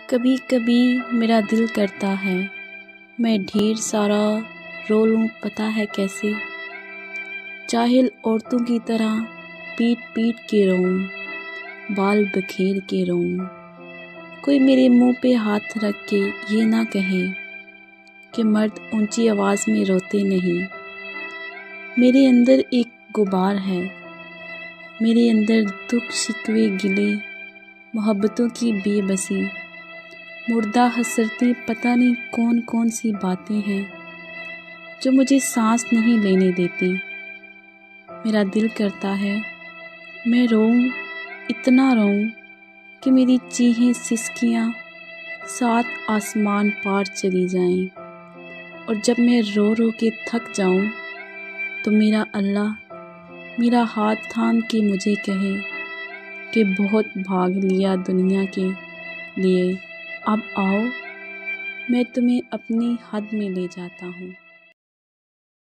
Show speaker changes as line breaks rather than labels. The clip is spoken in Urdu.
کبھی کبھی میرا دل کرتا ہے میں ڈھیر سارا رو لوں، پتہ ہے کیسے؟ جاہل عورتوں کی طرح پیٹ پیٹ کے روؤں، بال بکھیر کے روؤں۔ کوئی میرے منہ پہ ہاتھ رکھ کے یہ نہ کہے کہ مرد اونچی آواز میں روتے نہیں۔ میرے اندر ایک غبار ہے، میرے اندر دکھ، شکوے، گلے، محبتوں کی بے بسی، مردہ حسرتیں، پتہ نہیں کون کون سی باتیں ہیں جو مجھے سانس نہیں لینے دیتی۔ میرا دل کرتا ہے میں روؤں، اتنا روؤں کہ میری چیخیں، سسکیاں 7 آسمان پار چلی جائیں، اور جب میں رو رو کے تھک جاؤں تو میرا اللہ میرا ہاتھ تھام کے مجھے کہے کہ بہت بھاگ لیا دنیا کے لیے، اب آؤ میں تمہیں اپنی حد میں لے جاتا ہوں۔